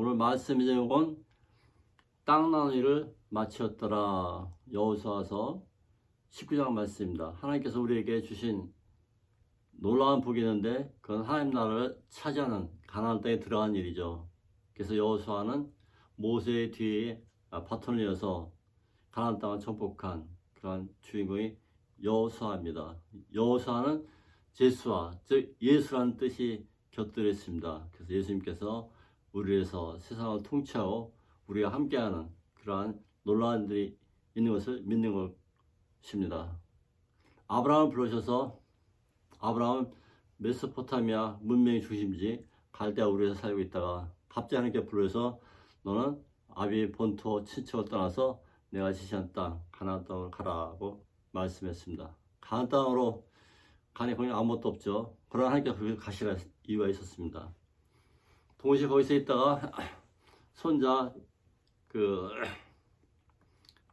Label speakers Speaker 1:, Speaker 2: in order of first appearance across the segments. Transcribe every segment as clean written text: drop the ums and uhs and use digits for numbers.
Speaker 1: 오늘 말씀 제목은 땅 나누기를 마치었더라. 여호수아서 19장 말씀입니다. 하나님께서 우리에게 주신 놀라운 복이 있는데 그건 하나님 나라를 차지하는 가나안 땅에 들어간 일이죠. 그래서 여호수아는 모세의 뒤에 바톤을 이어서 가나안 땅을 정복한 그러한 주인공이 여호수아입니다. 여호수아는 제수와 즉 예수라는 뜻이 곁들여 있습니다. 그래서 예수님께서 우리를 위해서 세상을 통치하고 우리가 함께하는 그러한 놀라운 일이 있는 것을 믿는 것입니다. 아브라함을 부르셔서 아브라함은 메소포타미아 문명의 중심지 갈대아 우르에서 살고 있다가 갑자기 하나님께 불러서 너는 아비의 본토 친척을 떠나서 내가 지시한 땅 가나안 땅으로 가라고 말씀했습니다. 가나안 땅으로 가니 거기 아무것도 없죠. 그러나 하나님께서 거기를 가시라 이유가 있었습니다. 동시에 거기서 있다가 손자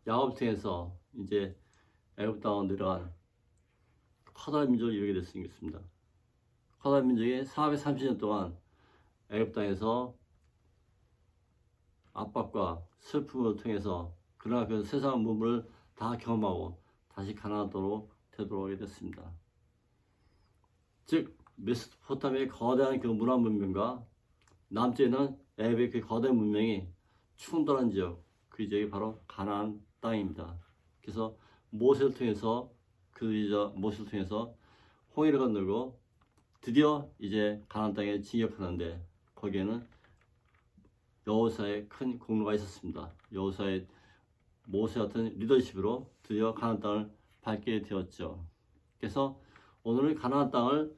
Speaker 1: 야곱 통해서 이제 애굽 땅으로 내려간 커다란 민족을 이루게 됐습니다. 커다란 민족이 430년 동안 애굽 땅에서 압박과 슬픔을 통해서 그러나 그 세상 문물을 다 경험하고 다시 가나안 땅으로 되돌아오게 됐습니다. 즉 메소포타미아의 거대한 그 문화 문명과 남쪽에는 애굽의 그 거대한 문명이 충돌한 지역, 그 지역이 바로 가나안 땅입니다. 그래서 모세를 통해서 모세를 통해서 홍해를 건너고 드디어 이제 가나안 땅에 진격하는데 거기에는 여호수아의 큰 공로가 있었습니다. 여호수아의 모세 같은 리더십으로 드디어 가나안 땅을 밟게 되었죠. 그래서 오늘은 가나안 땅을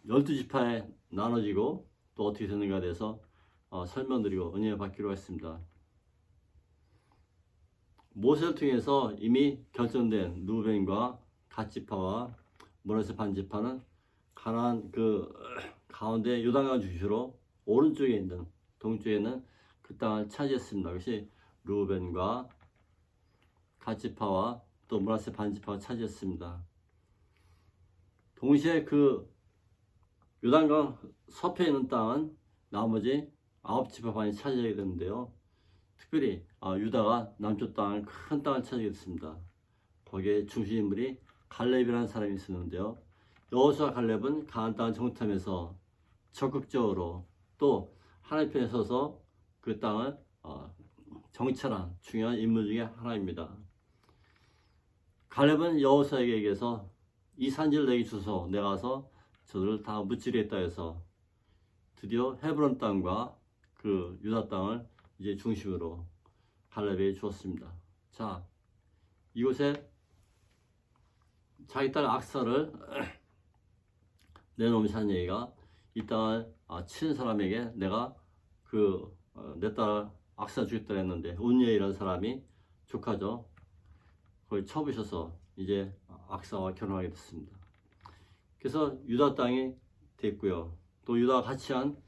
Speaker 1: 12지파에 나눠지고 또 어떻게 되는가에 대해서 설명드리고 은혜 받기로 했습니다. 모세를 통해서 이미 결정된 루벤과 갓지파와 므낫세 반지파는 가나안 그 가운데 요단강 중심으로 오른쪽에 있는 동쪽에 있는 그 땅을 차지했습니다. 그것이 루벤과 갓지파와 또 므낫세 반지파가 차지했습니다. 동시에 그 요단강 서편에 있는 땅은 나머지 9지파만이 차지하게 되는데요. 특별히 유다가 남쪽 땅을 큰 땅을 차지하게 됐습니다. 거기에 중심 인물이 갈렙이라는 사람이 있었는데요. 여호수아 갈렙은 가나안 땅을 정탐해서 적극적으로 또 하나님 편에 서서 그 땅을 정찰한 중요한 인물 중에 하나입니다. 갈렙은 여호수아에게 얘기해서 이 산지를 내게 주소 내가 가서 저들을 다 무찌르겠다 해서 드디어 헤브론 땅과 그 유다 땅을 이제 중심으로 갈렙에게 주었습니다. 자, 이곳에 자기 딸 악사를 내놓으면서 하는 얘기가 이 땅을 치는 사람에게 내가 내 딸 악사 주겠다 했는데 운니엘이라는 사람이 조카죠. 거기 쳐부셔서 이제 악사와 결혼하게 됐습니다. 그래서 유다 땅이 됐고요. 또 유다가 같이 한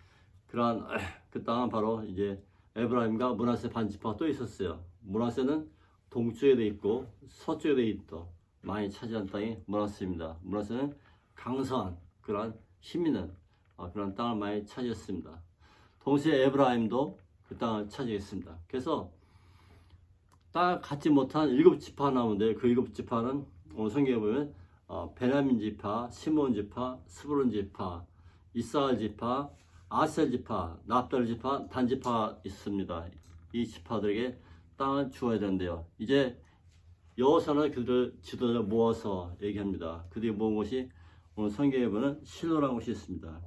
Speaker 1: 그러한 그 땅은 바로 이제 에브라임과 므낫세 반지파가 또 있었어요. 므낫세는 동쪽에도 있고 서쪽에도 있고 많이 차지한 땅이 므낫세입니다. 므낫세는 강성한 그러한 힘 있는 그런 땅을 많이 차지했습니다. 동시에 에브라임도 그 땅을 차지했습니다. 그래서 땅을 갖지 못한 7지파가 나오는데 그 7지파는 오늘 성경에 보면 베냐민 지파, 시몬 지파, 스불론 지파, 이스라엘 지파, 아셀 지파, 납달 지파, 단 지파 있습니다. 이 지파들에게 땅을 주어야 되는데요. 이제 여호수아는 그들을 지도자를 모아서 얘기합니다. 그들이 모은 곳이 오늘 성경에 보면 실로라는 곳이 있습니다.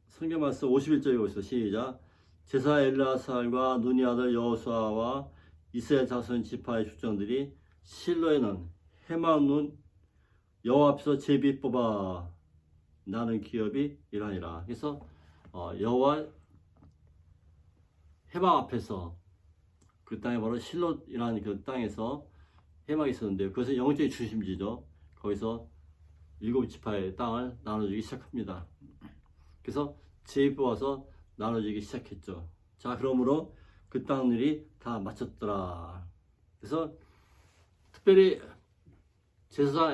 Speaker 1: 성경 말씀 51절에 보시죠. 시작. 제사 엘르아살과 눈이 아들 여호수아와 이스라엘 자손 지파의 축장들이 실로에는 해만 눈 여호와 앞에서 제비 뽑아 나는 기업이 이러하니라. 그래서 여호와 해막 앞에서 그 땅에 바로 실로이라는 그 땅에서 해막이 있었는데요. 그것은 영적인 중심지죠. 거기서 7지파의 땅을 나눠주기 시작합니다. 그래서 제비 뽑아서 나눠주기 시작했죠. 자, 그러므로 그 땅들이 다 마쳤더라. 그래서 특별히 제사장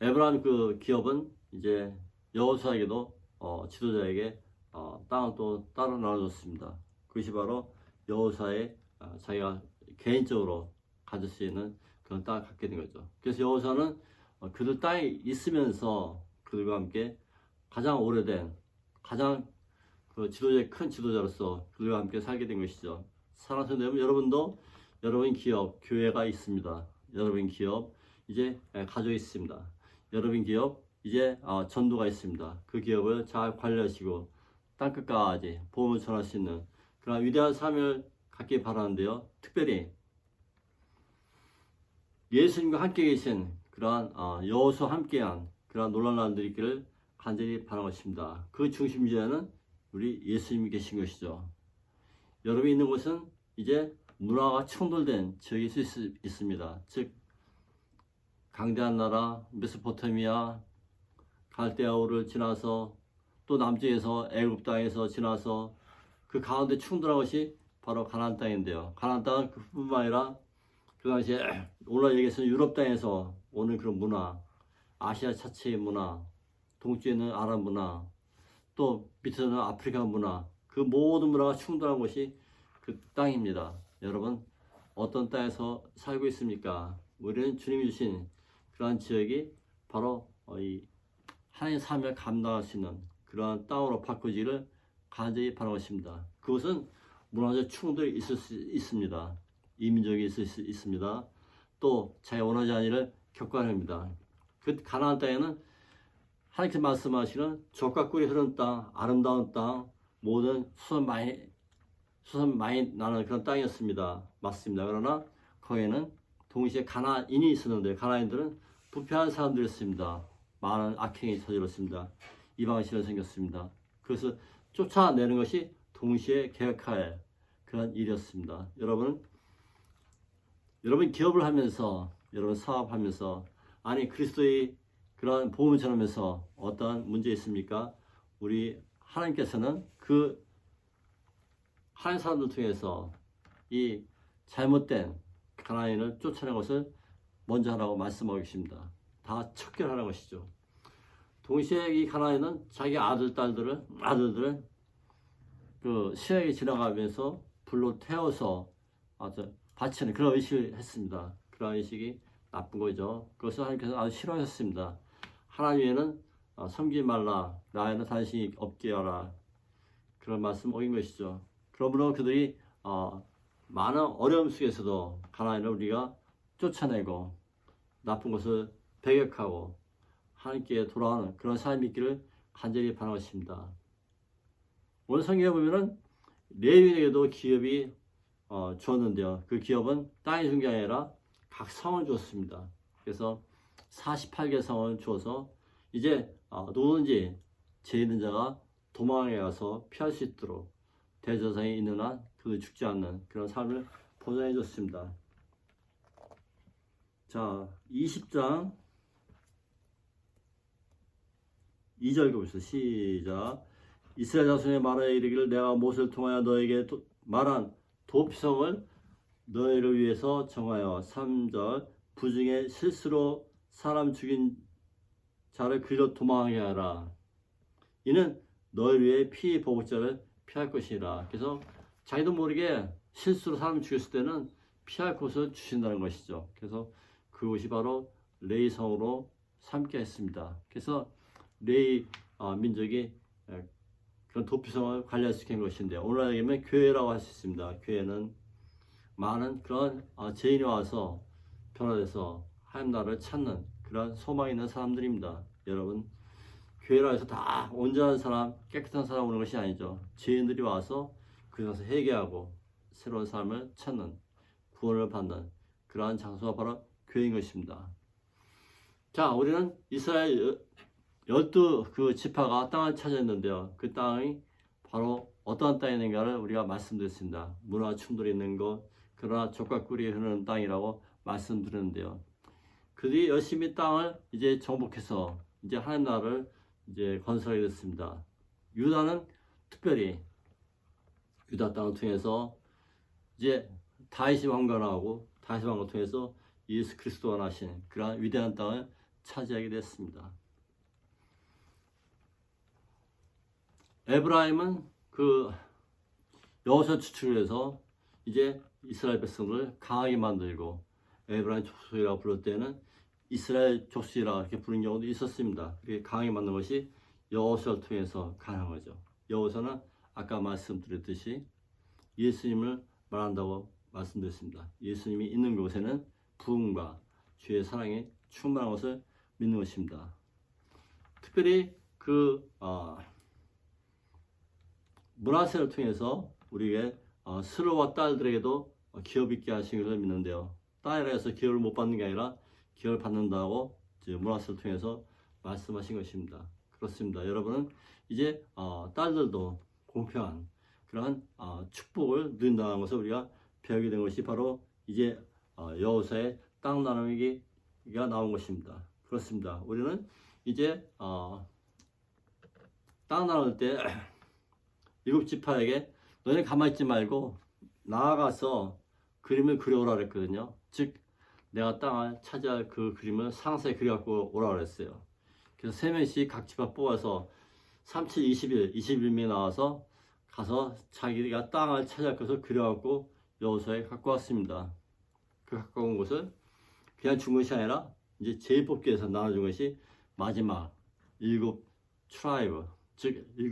Speaker 1: 에브라임 그 기업은 이제 여호수아에게도 지도자에게 땅을 또 따로 나눠줬습니다. 그것이 바로 여호수아의 자기가 개인적으로 가질 수 있는 그런 땅을 갖게 된 거죠. 그래서 여호수아는 그들 땅에 있으면서 그들과 함께 가장 오래된 가장 그 지도자의 큰 지도자로서 그들과 함께 살게 된 것이죠. 사랑하는 성도 여러분, 여러분도 여러분 기업, 교회가 있습니다. 여러분 기업, 이제 가족이 있습니다. 여러분 기업, 이제 전도가 있습니다. 그 기업을 잘 관리하시고 땅끝까지 복음을 전할 수 있는 그런 위대한 삶을 갖기 바라는데요. 특별히 예수님과 함께 계신 그러한 여호수와 함께한 그러한 놀라운 날들이 있기를 간절히 바라는 것입니다. 그 중심지에는 우리 예수님이 계신 것이죠. 여러분이 있는 곳은 이제 문화가 충돌된 지역이 있습니다. 즉 강대한 나라 메소포타미아 갈대아우를 지나서 또 남쪽에서 애굽 땅에서 지나서 그 가운데 충돌한 것이 바로 가나안 땅인데요. 가나안 땅은 그뿐만 아니라 그 당시에 오늘 얘기했던 유럽 땅에서 오는 그런 문화, 아시아 자체의 문화, 동쪽에는 아랍 문화, 또 밑에는 아프리카 문화, 그 모든 문화가 충돌한 곳이 그 땅입니다. 여러분 어떤 땅에서 살고 있습니까? 우리는 주님이 주신 그러한 지역이 바로 이 하나님의 삶을 감당할 수 있는 그러한 땅으로 바꾸기를 간절히 바라는 것입니다. 그것은 문화적 충돌이 있을 수 있습니다. 이민족이 있을 수 있습니다. 또 자기 원하지 않은 일을 겪어야 합니다. 그 가나안 땅에는 하나님께서 말씀하시는 젖과 꿀이 흐르는 땅, 아름다운 땅, 모든 수선 많이 나는 그런 땅이었습니다. 맞습니다. 그러나 거기에는 동시에 가나안인이 있었는데 가나안인들은 부패한 사람들이었습니다. 많은 악행이 저질렀습니다. 이방신을 생겼습니다. 그래서 쫓아내는 것이 동시에 계획할 그런 일이었습니다. 여러분 기업을 하면서, 여러분 사업하면서, 아니 그리스도의 그런 복음을 전하면서 어떠한 문제 있습니까? 우리 하나님께서는 그 하나님 사람들 통해서 이 잘못된 가나안인을 쫓아내는 것을 먼저 하라고 말씀하고 계십니다. 다 척결하는 것이죠. 동시에 이 가나안인은 자기 아들들을 그 시내에 지나가면서 불로 태워서 바치는 그런 의식을 했습니다. 그런 의식이 나쁜 거죠. 그것을 하나님께서 아주 싫어하셨습니다. 하나님 외에는 섬기지 말라, 나에는 단신이 없게 하라, 그런 말씀 어긴 것이죠. 그러므로 그들이 많은 어려움 속에서도 가나안을 우리가 쫓아내고 나쁜 것을 배격하고 하나님께 돌아오는 그런 삶이 있기를 간절히 바라는 것입니다. 오늘 성경에 보면은 레위인에게도 기업이 주었는데요. 그 기업은 땅이 준 게 아니라 각 성을 주었습니다. 그래서 48개 성을 주어서 이제 누구든지 죄 있는 자가 도망에 가서 피할 수 있도록 대저상에 있는 한 그들 죽지 않는 그런 삶을 보장해 줬습니다. 자, 20장 2절 보시죠. 시작. 이스라엘 자손의 말하여 이르기를 내가 모세를 통하여 너에게 말한 도피성을 너희를 위해서 정하여 3절 부중에 실수로 사람 죽인 자를 그리로 도망하게 하라. 이는 너희를 위해 피 보복자를 피할 것이라. 그래서 자기도 모르게 실수로 사람 죽였을 때는 피할 곳을 주신다는 것이죠. 그래서 그곳이 바로 레위 성으로 삼게 했습니다. 그래서 레위 민족이 그런 도피성을 관리할 수 있는 것인데 오늘날 얘기하면 교회라고 할 수 있습니다. 교회는 많은 그런 죄인이 와서 변화돼서 하나님 나라를 찾는 그런 소망이 있는 사람들입니다. 여러분 교회라 해서 다 온전한 사람, 깨끗한 사람 오는 것이 아니죠. 죄인들이 와서 그곳에서 회개하고 새로운 삶을 찾는, 구원을 받는 그러한 장소가 바로 교회인 것입니다. 자, 우리는 이스라엘 12 그 지파가 땅을 차지했는데요. 그 땅이 바로 어떠한 땅이 있는가를 우리가 말씀드렸습니다. 문화 충돌이 있는 것, 그러나 젖과 꿀이 흐르는 땅이라고 말씀드렸는데요. 그들이 열심히 땅을 이제 정복해서 이제 하나님 나라를 이제 건설하게 됐습니다. 유다는 특별히 유다 땅을 통해서 이제 다윗이 왕관하고 다윗 왕을 통해서 예수 그리스도가 나신 그러한 위대한 땅을 차지하게 됐습니다. 에브라임은 그 여호수아 추측을 해서 이제 이스라엘 백성들을 강하게 만들고 에브라임 족속이라고 부를 때는 이스라엘 족속이라 이렇게 부르는 경우도 있었습니다. 그게 강하게 만든 것이 여호수아를 통해서 가능한 거죠. 여호수아는 아까 말씀드렸듯이 예수님을 말한다고 말씀드렸습니다. 예수님이 있는 곳에는 부흥과 주의 사랑이 충만한 것을 믿는 것입니다. 특별히 그 므낫세를 통해서 우리에게 스르와 딸들에게도 기업 있게 하신 것을 믿는데요. 딸이라 해서 기업을 못 받는 게 아니라 기업을 받는다고 므낫세를 통해서 말씀하신 것입니다. 그렇습니다. 여러분은 이제 딸들도 공평한 그러한 축복을 누린다는 것을 우리가 배우게 된 것이 바로 이제 여호수아의 땅 나누기가 나온 것입니다. 그렇습니다. 우리는 이제 땅 나눌 때 일곱 지파에게 너네 가만히 있지 말고 나아가서 그림을 그려오라 그랬거든요. 즉 내가 땅을 차지할 그 그림을 상세히 그려갖고 오라 그랬어요. 그래서 3명씩 각 지파 뽑아서 37, 21명이 나와서 가서 자기가 땅을 차지할 것을 그려갖고 여호수아에 갖고 왔습니다. 그 갖고 온 것을 그냥 준 것이 아니라 이제 제일 뽑기에서 나눠준 것이 마지막 7 트라이브, 즉 7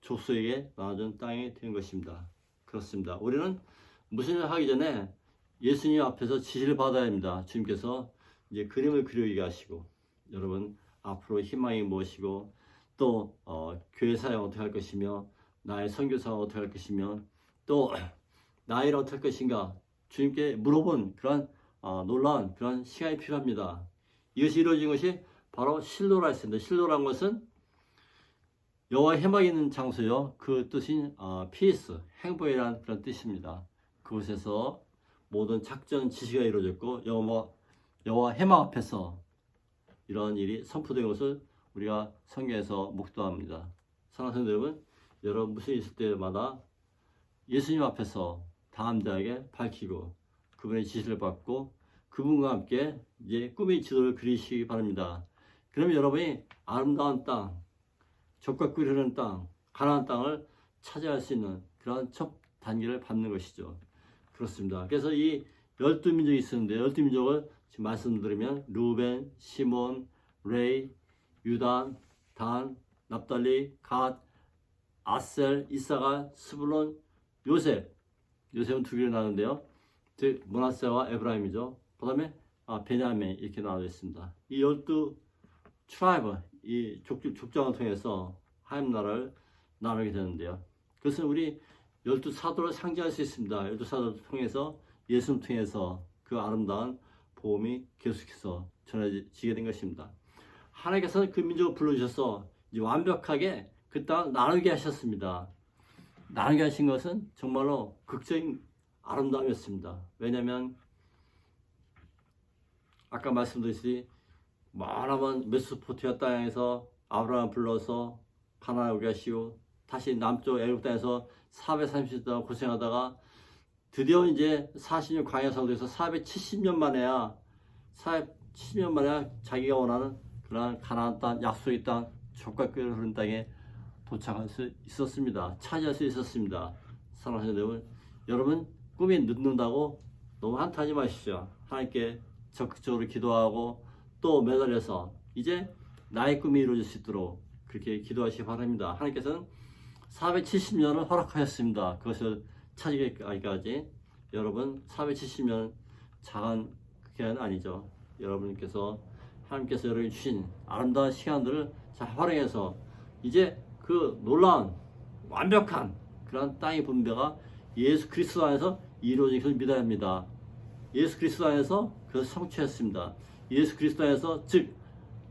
Speaker 1: 족속에게 나눠준 땅이 된 것입니다. 그렇습니다. 우리는 무슨 일을 하기 전에 예수님 앞에서 지시를 받아야 합니다. 주님께서 이제 그림을 그리게 하시고 여러분 앞으로 희망이 무엇이고 또 교회 사역 어떻게 할 것이며 나의 선교 사역 어떻게 할 것이며 또 나의 일 어떻게 할 것인가 주님께 물어본 그런 놀라운 그런 시간이 필요합니다. 이것이 이루어진 것이 바로 실로라 했습니다. 실로라는 것은 여호와 해막이 있는 장소요. 그 뜻인 피스, 행복이라는 그런 뜻입니다. 그곳에서 모든 작전 지시가 이루어졌고 여호와 해막 앞에서 이런 일이 선포된 것을 우리가 성경에서 묵도합니다. 사랑하는 여러분, 여러분 무슨 일 있을 때마다 예수님 앞에서 담대하게 밝히고 그분의 지시를 받고 그분과 함께 이제 꿈의 지도를 그리시기 바랍니다. 그러면 여러분이 아름다운 땅, 젖과 꿀이 흐르는 땅, 가나안 땅을 차지할 수 있는 그런 첫 단계를 밟는 것이죠. 그렇습니다. 그래서 이 12민족이 있었는데 12민족을 지금 말씀드리면 루벤, 시몬, 레이, 유다, 단, 납달리, 갓, 아셀, 이사갈, 스불론, 요셉. 요셉은 두 개로 나누는데요. 즉 므낫세와 에브라임이죠. 그 다음에 베냐민 이렇게 나눠져 있습니다. 이 12 트라이브, 이 족장을 통해서 하나님 나라를 나누게 되는데요. 그것은 우리 12사도를 상징할 수 있습니다. 12사도를 통해서 예수를 통해서 그 아름다운 복음이 계속해서 전해지게 된 것입니다. 하나님께서는 그 민족을 불러주셔서 이제 완벽하게 그 땅을 나누게 하셨습니다. 나누게 하신 것은 정말로 극적인 아름다움이었습니다. 왜냐하면 아까 말씀드렸듯이 많은 메소포타미아 땅에서 아브라함을 불러서 가나안에 오게 하시고 다시 남쪽 애굽 땅에서 430년 동안 고생하다가 드디어 이제 40년 광야 상도에서 470년 만에야 자기가 원하는 그러한 가나안 땅, 약속의 땅, 젖과 꿀이 흐르는 땅에 도착할 수 있었습니다. 차지할 수 있었습니다. 사랑하는 여러분 꿈이 늦는다고 너무 한탄하지 마십시오. 하나님께 적극적으로 기도하고 또 매달려서 이제 나의 꿈이 이루어질 수 있도록 그렇게 기도하시기 바랍니다. 하나님께서는 470년을 허락하였습니다. 그것을 차지하기까지 여러분 470년 작은 기간은 아니죠. 여러분께서 하나님께서 여러분이 주신 아름다운 시간들을 잘 활용해서 이제 그 놀라운 완벽한 그런 땅의 분배가 예수 그리스도 안에서 이루어진 것을 믿어야 합니다. 예수 그리스도 안에서 그것을 성취했습니다. 예수 그리스도 안에서 즉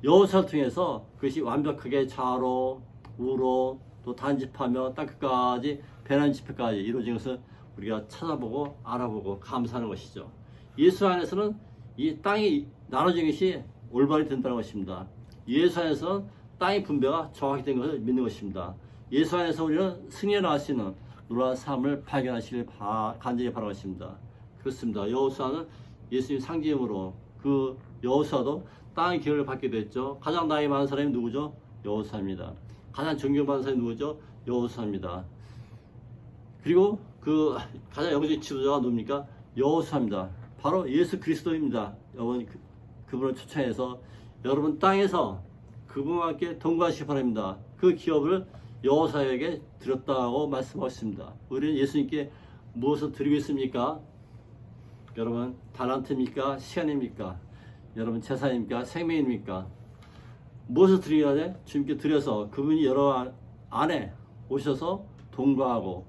Speaker 1: 여호수아를 통해서 그것이 완벽하게 좌로 우로 또 단집하며 땅끝까지 배난 집회까지 이루어진 것을 우리가 찾아보고 알아보고 감사하는 것이죠. 예수 안에서는 이 땅이 나눠진 것이 올바르게 된다는 것입니다. 예수 안에서 땅의 분배가 정확히 된 것을 믿는 것입니다. 예수 안에서 우리는 승리해 나갈 수 있는 놀라운 삶을 발견하시길 간절히 바라는 것입니다. 그렇습니다. 여호수아는 예수님 상징으로 그 여호수아도 땅의 기회를 받게 됐죠. 가장 나이 많은 사람이 누구죠? 여호수아입니다. 가장 존경받는 사람이 누구죠? 여호수아입니다. 그리고 그 가장 영적인 지도자가 누굽니까? 여호수아입니다. 바로 예수 그리스도입니다. 여러분 그분을 초청해서 여러분 땅에서 그분과 함께 동거하시기 바랍니다. 그 기업을 여호수아에게 드렸다고 말씀하셨습니다. 우리는 예수님께 무엇을 드리고 있습니까? 여러분 달란트입니까? 시간입니까? 여러분 재산입니까? 생명입니까? 무엇을 드려야 돼? 주님께 드려서 그분이 여러 안에 오셔서 동거하고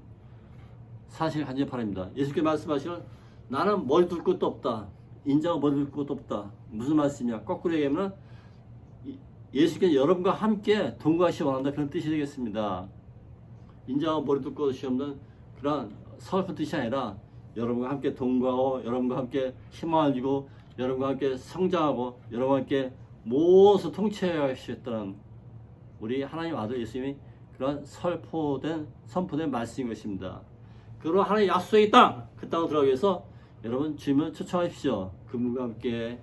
Speaker 1: 사실 간절히 바랍니다. 예수님께 말씀하시는 나는 머리 둘 것도 없다. 인자가 머리 둘 것도 없다. 무슨 말씀이냐? 거꾸로 얘기하면 예수께서 여러분과 함께 동거하시기 원한다. 그런 뜻이 되겠습니다. 인자가 머리 둘 것이 없는 그런 서글픈 뜻이 아니라 여러분과 함께 동거하고 여러분과 함께 희망을 주고 여러분과 함께 성장하고 여러분과 함께 모두 통치하시겠다는 우리 하나님 아들 예수님이 그런 선포된 말씀인 것입니다. 그리고 하나님의 약속의 땅, 그 땅으로 들어가기 위해서 여러분 주님을 초청하십시오. 그분과 함께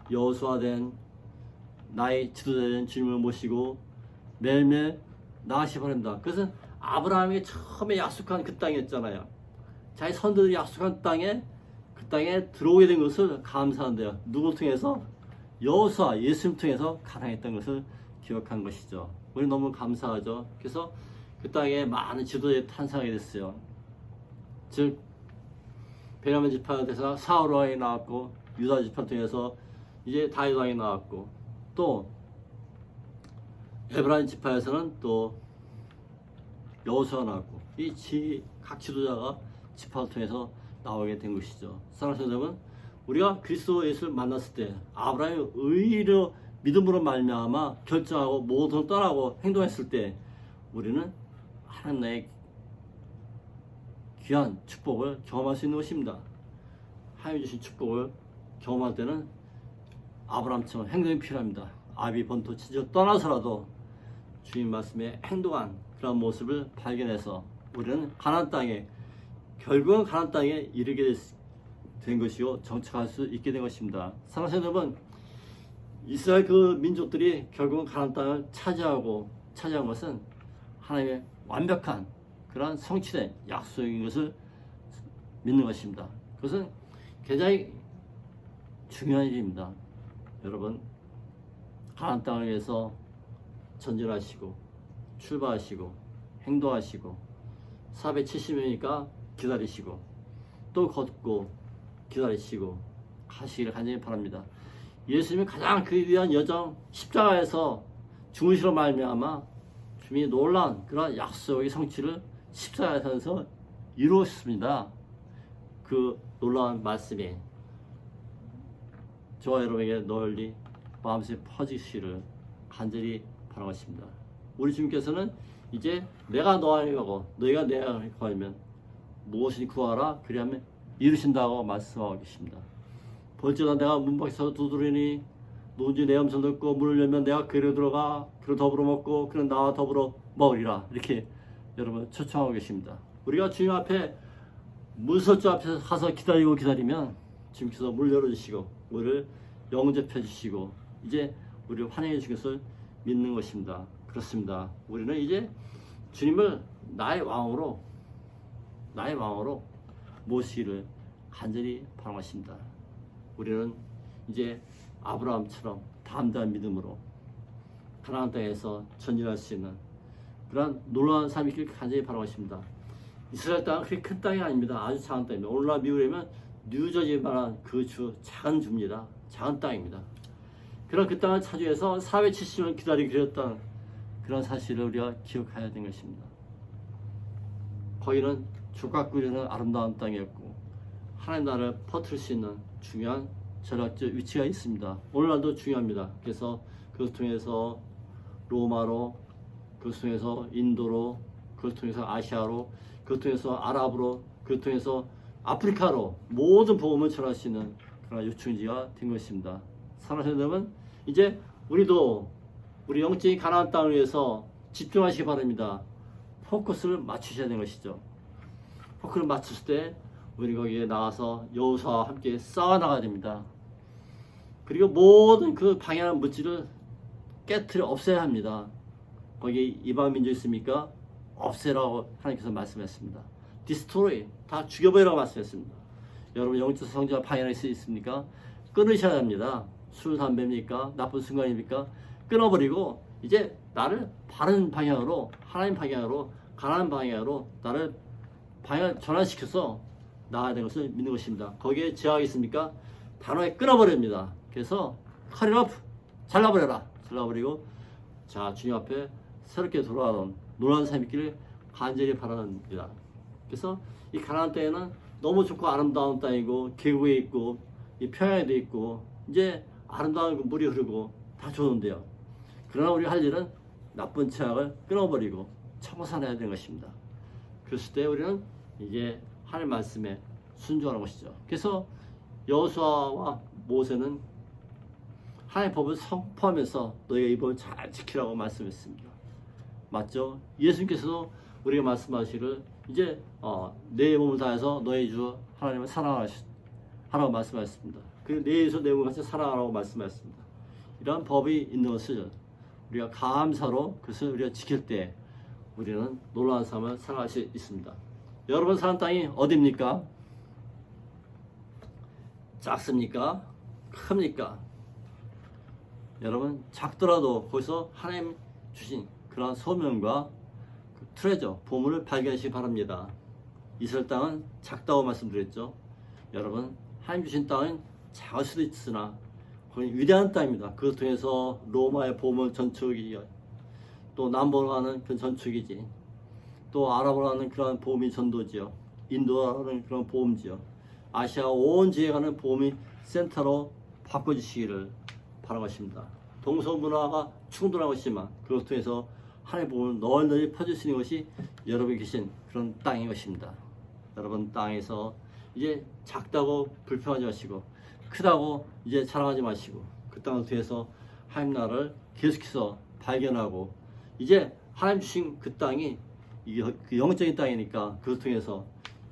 Speaker 1: 여호수아된 나의 지도자된 주님을 모시고 매일매일 나가시기 바랍니다. 그것은 아브라함이 처음에 약속한 그 땅이었잖아요. 자기 선들이 약속한 땅에 그 땅에 들어오게 된 것을 감사한데요. 누구를 통해서? 여호수아 예수님 통해서 가능했던 것을 기억한 것이죠. 우리 너무 감사하죠. 그래서 그 땅에 많은 지도자들이 탄생하게 됐어요. 즉 베냐민 지파에 대해서 사울 왕이 나왔고 유다 지파를 통해서 이제 다윗 왕이 나왔고 또 에브라임 지파에서는 또 여호수아가 나왔고 이 각 지도자가 지파를 통해서 나오게 된 것이죠. 사랑하는 여러분, 우리가 그리스도 예수를 만났을 때 아브라함이 의로 믿음으로 말미암아 결정하고 모든 떠나고 행동했을 때 우리는 하나님의 귀한 축복을 경험할 수 있는 것입니다. 하나님 주신 축복을 경험할 때는 아브라함처럼 행동이 필요합니다. 아비 본토 친척 떠나서라도 주님 말씀에 행동한 그런 모습을 발견해서 우리는 가나안 땅에 결국은 가나안 땅에 이르게 된 것이요 정착할 수 있게 된 것입니다. 사랑하는 여러분, 이스라엘 그 민족들이 결국은 가나안 땅을 차지한 것은 하나님의 완벽한 그런 성취된 약속인 것을 믿는 것입니다. 그것은 굉장히 중요한 일입니다. 여러분, 가나안 땅을 위해서 전진하시고 출발하시고 행동하시고 470년이니까 기다리시고 또 걷고 기다리시고 가시기를 간절히 바랍니다. 예수님이 가장 그 위한 여정 십자가에서 죽으시로 말미암아 주님이 놀라운 그런 약속의 성취를 십자가에서 이루었습니다. 그 놀라운 말씀이 저와 여러분에게 널리 마음속에 퍼지시를 간절히 바라겠습니다. 우리 주님께서는 이제 내가 너와 가고 너희가 내가 가면 무엇을 구하라 그리하면 이루신다고 말씀하고 계십니다. 볼지어다 내가 문 밖에서 두드리니 누군지 내 음성 듣고 문을 열면 내가 그로 들어가 그로 더불어 먹고 그는 나와 더불어 먹으리라. 이렇게 여러분 초청하고 계십니다. 우리가 주님 앞에 문설주 앞에서 가서 기다리면 주님께서 문 열어주시고 우리를 영접해 주시고 이제 우리를 환영해 주신 것을 믿는 것입니다. 그렇습니다. 우리는 이제 주님을 나의 왕으로 모시기를 간절히 바라십니다. 우리는 이제 아브라함처럼 담대한 믿음으로 가나안 땅에서 전진할 수 있는 그런 놀라운 삶이 있기를 간절히 바라십니다. 이스라엘 땅은 그렇게 큰 땅이 아닙니다. 아주 작은 땅입니다. 오늘날 미국이면 뉴저지만한 그 주 작은 주입니다. 작은 땅입니다. 그런 그 땅을 차지해서 470년 기다리기 그렸던 그런 사실을 우리가 기억해야 되는 것입니다. 거기는 주가 꾸리는 아름다운 땅이었고 하나님 나라를 퍼뜨릴 수 있는 중요한 전략적 위치가 있습니다. 오늘날도 중요합니다. 그래서 그것을 통해서 로마로, 그것을 통해서 인도로, 그것을 통해서 아시아로, 그것을 통해서 아랍으로, 그것을 통해서 아프리카로 모든 복음을 전할 수 있는 그런 요충지가 된 것입니다. 사랑하는 여러분, 이제 우리도 우리 영적인 가나안 땅을 위해서 집중하시기 바랍니다. 포커스를 맞추셔야 되는 것이죠. 포커스를 맞췄을 때 우리 거기에 나가서 여호수아와 함께 싸워 나가야 됩니다. 그리고 모든 그 방해하는 물질을 깨트려 없애야 합니다. 거기 이방 민족 있습니까? 없애라고 하나님께서 말씀했습니다. 디스트로이, 다 죽여버리라고 말씀했습니다. 여러분 영적 성장과 방해할 수 있습니까? 끊으셔야 합니다. 술, 담배입니까? 나쁜 순간입니까? 끊어버리고 이제 나를 바른 방향으로, 하나님 방향으로, 가난한 방향으로 나를 방향 전환시켜서 나아야 되는 것을 믿는 것입니다. 거기에 제약이 있습니까? 단호하게 끊어버립니다. 그래서 컷이업 잘라버려라. 잘라버리고 자 주님 앞에 새롭게 돌아가는 놀라운 삶이 있기를 간절히 바랍니다. 그래서 이 가나안 땅에는 너무 좋고 아름다운 땅이고 계곡에 있고 이 평야에도 있고 이제 아름다운 물이 흐르고 다 좋은데요. 그러나 우리가 할 일은 나쁜 죄악을 끊어버리고 청산해야 되는 것입니다. 그랬을 때 우리는 이제 하나님 말씀에 순종하는 것이죠. 그래서 여호수아와 모세는 하나님의 법을 선포하면서 너희가 이 법을 잘 지키라고 말씀했습니다. 맞죠? 예수님께서도 우리가 말씀하시기를 이제 내 몸을 다해서 너희 주 하나님을 사랑하라고 말씀하셨습니다. 그 내 예수 내 몸을 같이 사랑하라고 말씀하셨습니다. 이러한 법이 있는 것을 우리가 감사로 그것을 우리가 지킬 때 우리는 놀라운 삶을 살아갈 수 있습니다. 여러분 사는 땅이 어디입니까? 작습니까? 큽니까? 여러분 작더라도 거기서 하나님 주신 그런 소명과 그 트레저, 보물을 발견하시기 바랍니다. 이스라엘 땅은 작다고 말씀드렸죠. 여러분 하나님 주신 땅은 작을 수도 있으나 거기 위대한 땅입니다. 그것 통해서 로마의 보물 전축이 또 남보로 가는 그 전축이지 또 아랍으로 가는 그런 보험이 전도지요. 인도로 가는 그런 보험지요. 아시아 온 지에 가는 보험이 센터로 바꿔주시기를 바라는 것입니다. 동서문화가 충돌한 것이지만 그것 통해서 하나님의 복음을 널리 퍼질 수 있는 것이 여러분이 계신 그런 땅인 것입니다. 여러분 땅에서 이제 작다고 불평하지 마시고 크다고 이제 자랑하지 마시고 그 땅을 통해서 하나님 나라를 계속해서 발견하고 이제 하나님 주신 그 땅이 그 영적인 땅이니까 그것 통해서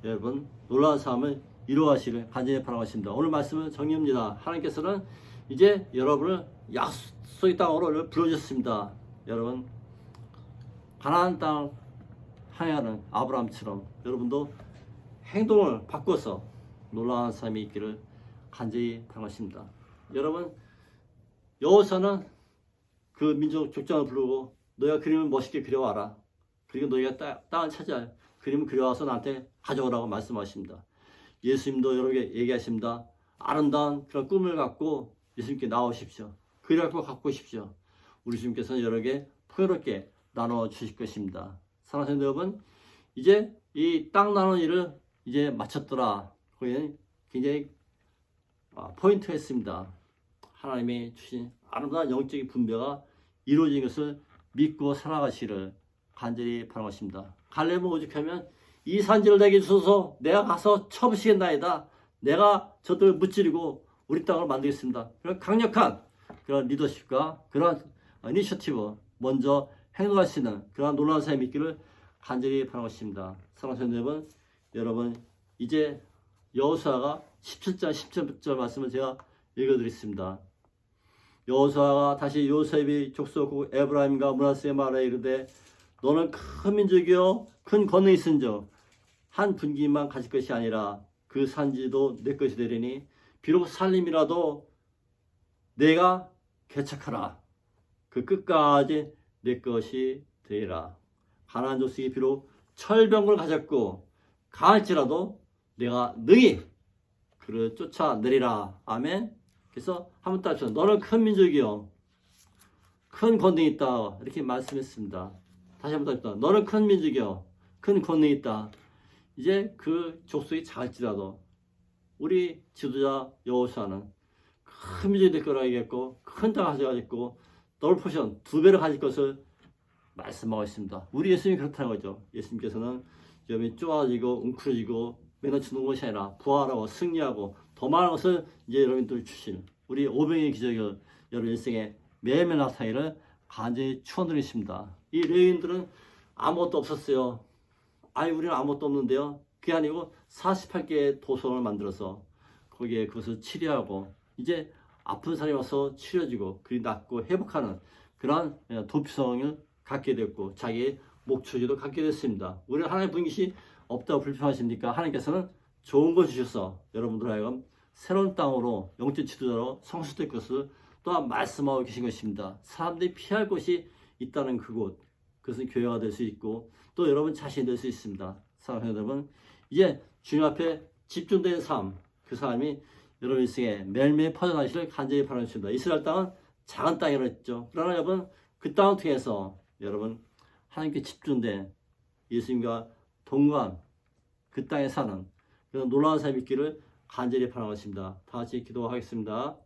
Speaker 1: 여러분 놀라운 삶을 이루어가시를 간절히 바라겠습니다. 오늘 말씀은 정리입니다. 하나님께서는 이제 여러분을 약속의 땅으로 불러주셨습니다. 여러분 가나안 땅을 향하는 아브라함처럼 여러분도 행동을 바꿔서 놀라운 삶이 있기를 간절히 바라겠습니다. 여러분 여호수아는 그 민족 족장을 부르고 너희가 그림을 멋있게 그려와라. 그리고 너희가 땅을 찾아 그림을 그려와서 나한테 가져오라고 말씀하십니다. 예수님도 여러분에게 얘기하십니다. 아름다운 그런 꿈을 갖고 예수님께 나오십시오. 그걸 갖고 오십시오. 우리 주님께서는 여러분에게 풍요롭게 나눠 주실 것입니다. 사랑하는 여러분, 이제 이 땅 나누는 일을 이제 마쳤더라. 거기는 굉장히 포인트가 있습니다. 하나님이 주신 아름다운 영적인 분배가 이루어진 것을 믿고 살아가시를 간절히 바라겠습니다. 갈렙은 오죽하면 이 산지를 내게 주소서 내가 가서 쳐부시겠나이다. 내가 저들을 무찌르고 우리 땅을 만들겠습니다. 그런 강력한 그런 리더십과 그런 이니셔티브 먼저 행동할 수 있는 그런 놀라운 삶이 있기를 간절히 바라겠습니다. 사랑하는 여러분 이제 여호수아가 17장 10절 말씀을 제가 읽어드리겠습니다. 여호수아가 다시 요셉이 족속 에브라임과 므낫세에 말하여 이르되 너는 큰 민족이요 큰 권능이 있은즉 한 분기만 가질 것이 아니라 그 산지도 내 것이 되리니 비록 살림이라도 내가 개척하라. 그 끝까지 내 것이 되리라. 가나안 족속이 비록 철병을 가졌고 강할지라도 내가 능히 그를 쫓아내리라. 아멘. 그래서 한번 따라서 너는 큰 민족이요 큰 권능이 있다. 이렇게 말씀했습니다. 다시 한번 따라서 너는 큰 민족이요 큰 권능이 있다. 이제 그 족속이 작을지라도 우리 지도자 여호수아는 큰 민족이 될 거라 얘기했고 큰 땅을 가져가겠고 더블 포션 2배를 가질 것을 말씀하고 있습니다. 우리 예수님이 그렇다는 거죠. 예수님께서는 여러분이 쪼아지고 웅크러지고 맨날 주는 것이 아니라 부활하고 승리하고 더 많은 것을 이제 여러분들 주시는 우리 오병의 기적을 여러분 일생에 매일매일 나타나기를 간절히 축원드리십니다. 이 레위인들은 아무것도 없었어요. 아니 우리는 아무것도 없는데요. 그게 아니고 48개의 도성을 만들어서 거기에 그것을 치리하고 이제 아픈 사람이 와서 치료지고 그리 낫고 회복하는 그러한 도피성을 갖게 됐고 자기의 목초지도 갖게 됐습니다. 우리 하나님의 분깃이 없다고 불평하십니까? 하나님께서는 좋은 걸 주셔서 여러분들 하여금 새로운 땅으로 영적 지도자로 성숙될 것을 또한 말씀하고 계신 것입니다. 사람들이 피할 곳이 있다는 그곳, 그것은 교회가 될 수 있고 또 여러분 자신이 될 수 있습니다. 사랑하는 여러분, 이제 주님 앞에 집중된 삶, 그 삶이 여러분 인생에 매일매일 퍼져나가시를 간절히 바라겠습니다. 이스라엘 땅은 작은 땅이라고 했죠. 그러나 여러분 그 땅을 통해서 여러분 하나님께 집중된 예수님과 동거한 그 땅에 사는 그런 놀라운 삶이 있기를 간절히 바라겠습니다. 다 같이 기도하겠습니다.